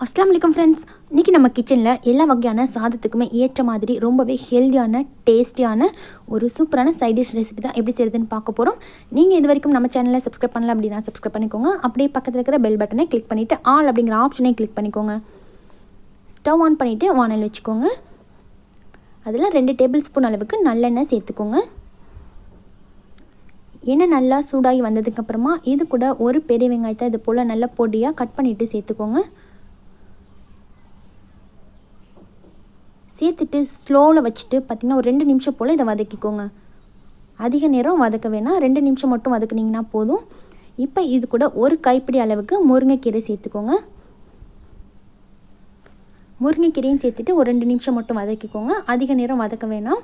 அஸ்ஸலாமு அலைக்கும் ஃப்ரெண்ட்ஸ். இன்றைக்கி நம்ம கிச்சனில் எல்லா வகையான சாதத்துக்குமே ஏற்ற மாதிரி ரொம்பவே ஹெல்த்தியான டேஸ்டியான ஒரு சூப்பரான சைட் டிஷ் ரெசிபி தான் எப்படி செய்யுதுன்னு பார்க்க போகிறோம். நீங்கள் இது வரைக்கும் நம்ம சேனலில் சப்ஸ்கிரைப் பண்ணல அப்படின்னா சப்ஸ்கிரைப் பண்ணிக்கோங்க. அப்படியே பக்கத்தில் இருக்கிற பெல் பட்டனை கிளிக் பண்ணிவிட்டு ஆல் அப்படிங்கிற ஆப்ஷனை கிளிக் பண்ணிக்கோங்க. ஸ்டவ் ஆன் பண்ணிவிட்டு வானல் வச்சுக்கோங்க. அதில் 2 டேபிள் ஸ்பூன் அளவுக்கு நல்லெண்ணெய் சேர்த்துக்கோங்க. எண்ணெய் நல்லா சூடாகி வந்ததுக்கப்புறமா இது கூட ஒரு பெரிய வெங்காயத்தை இது போல் நல்லா பொடியாக கட் பண்ணிவிட்டு சேர்த்துக்கோங்க. சேர்த்துட்டு ஸ்லோவில் வச்சுட்டு பார்த்திங்கன்னா ஒரு 2 நிமிஷம் போல் இதை வதக்கிக்கோங்க. அதிக நேரம் வதக்க வேணாம், 2 நிமிஷம் மட்டும் வதக்குனிங்கன்னா போதும். இப்போ இது கூட ஒரு கைப்பிடி அளவுக்கு முருங்கைக்கீரை சேர்த்துக்கோங்க. முருங்கைக்கீரையும் சேர்த்துட்டு ஒரு 2 நிமிஷம் மட்டும் வதக்கிக்கோங்க. அதிக நேரம் வதக்க வேணாம்.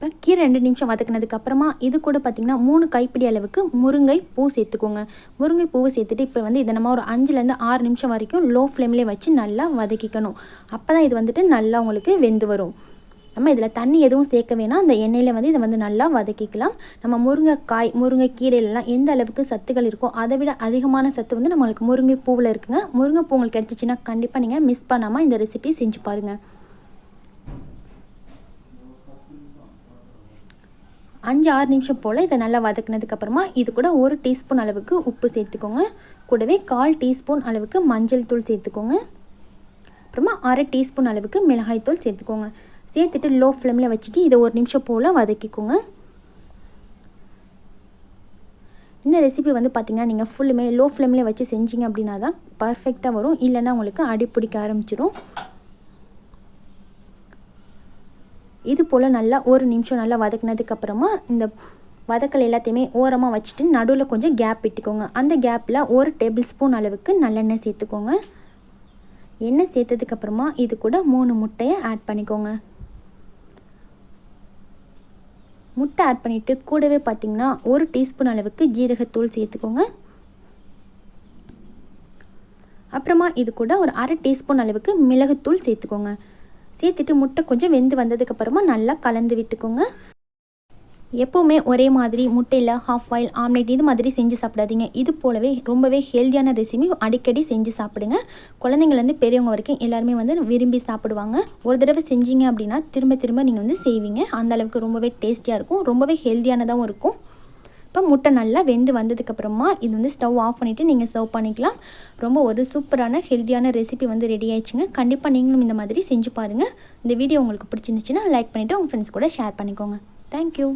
இப்போ கீரை 2 நிமிஷம் வதக்கினதுக்கப்புறமா இது கூட பார்த்திங்கன்னா 3 கைப்பிடி அளவுக்கு முருங்கை பூ சேர்த்துக்கோங்க. முருங்கை பூவை சேர்த்துட்டு இப்போ இதை நம்ம ஒரு 5லேருந்து 6 நிமிஷம் வரைக்கும் லோ ஃப்ளேம்லேயே வச்சு நல்லா வதக்கிக்கணும். அப்போ தான் இது நல்லா உங்களுக்கு வெந்து வரும். நம்ம இதில் தண்ணி எதுவும் சேர்க்க வேணாம். அந்த எண்ணெயில் இதை நல்லா வதக்கிக்கலாம். நம்ம முருங்கைக்காய் முருங்கைக்கீரையிலலாம் எந்த அளவுக்கு சத்துக்கள் இருக்கோ அதை விட அதிகமான சத்து நம்மளுக்கு முருங்கை பூவில் இருக்குங்க. முருங்கை பூ உங்களுக்கு கிடச்சிச்சின்னா கண்டிப்பாக நீங்கள் மிஸ் பண்ணாமல் இந்த ரெசிபி செஞ்சு பாருங்கள். 5-6 நிமிஷம் போல் இதை நல்லா வதக்கினதுக்கப்புறமா இது கூட 1 டீஸ்பூன் அளவுக்கு உப்பு சேர்த்துக்கோங்க. கூடவே 1/4 டீஸ்பூன் அளவுக்கு மஞ்சள் தூள் சேர்த்துக்கோங்க. அப்புறமா 1/2 டீஸ்பூன் அளவுக்கு மிளகாய் தூள் சேர்த்துக்கோங்க. சேர்த்துட்டு லோ ஃப்ளேமில் வச்சுட்டு இதை 1 நிமிஷம் போல் வதக்கிக்கோங்க. இந்த ரெசிபி பார்த்திங்கன்னா நீங்கள் ஃபுல்லுமே லோ ஃப்ளேமில் வச்சு செஞ்சீங்க அப்படின்னா தான் பர்ஃபெக்டாக வரும். இல்லைன்னா உங்களுக்கு அடி பிடிக்க ஆரம்பிச்சிடும். இது போல் நல்லா 1 நிமிஷம் நல்லா வதக்கினதுக்கப்புறமா இந்த வதக்கல் எல்லாத்தையுமே ஓரமாக வச்சுட்டு நடுவில் கொஞ்சம் கேப் விட்டுக்கோங்க. அந்த கேப்பில் 1 டேபிள் ஸ்பூன் அளவுக்கு நல்லெண்ணெய் சேர்த்துக்கோங்க. எண்ணெய் சேர்த்ததுக்கப்புறமா இது கூட 3 முட்டையை ஆட் பண்ணிக்கோங்க. முட்டை ஆட் பண்ணிவிட்டு கூடவே பார்த்திங்கன்னா 1 டீஸ்பூன் அளவுக்கு ஜீரகத்தூள் சேர்த்துக்கோங்க. அப்புறமா இது கூட ஒரு 1/2 டீஸ்பூன் அளவுக்கு மிளகுத்தூள் சேர்த்துக்கோங்க. சேர்த்துட்டு முட்டை கொஞ்சம் வெந்து வந்ததுக்கப்புறமா நல்லா கலந்து விட்டுக்கோங்க. எப்போவுமே ஒரே மாதிரி முட்டையில் ஹாஃப் பாயில் ஆம்லேட் இது மாதிரி செஞ்சு சாப்பிடாதீங்க. இது போலவே ரொம்பவே ஹெல்த்தியான ரெசிபி அடிக்கடி செஞ்சு சாப்பிடுங்க. குழந்தைங்கள்லேருந்து பெரியவங்க வரைக்கும் எல்லாருமே விரும்பி சாப்பிடுவாங்க. ஒரு தடவை செஞ்சீங்க அப்படின்னா திரும்ப திரும்ப நீங்கள் செய்வீங்க. அந்தளவுக்கு ரொம்பவே டேஸ்டியாக இருக்கும், ரொம்பவே ஹெல்த்தியானதாகவும் இருக்கும். இப்போ முட்டை நல்லா வெந்து வந்ததுக்கப்புறமா இது ஸ்டவ் ஆஃப் பண்ணிவிட்டு நீங்கள் சர்வ் பண்ணிக்கலாம். ரொம்ப ஒரு சூப்பரான ஹெல்த்தியான ரெசிபி ரெடி ஆயிடுச்சுங்க. கண்டிப்பாக நீங்களும் இந்த மாதிரி செஞ்சு பாருங்கள். இந்த வீடியோ உங்களுக்கு பிடிச்சிருந்துச்சுன்னா லைக் பண்ணிவிட்டு உங்கள் ஃப்ரெண்ட்ஸ் கூட ஷேர் பண்ணிக்கோங்க. தேங்க்யூ.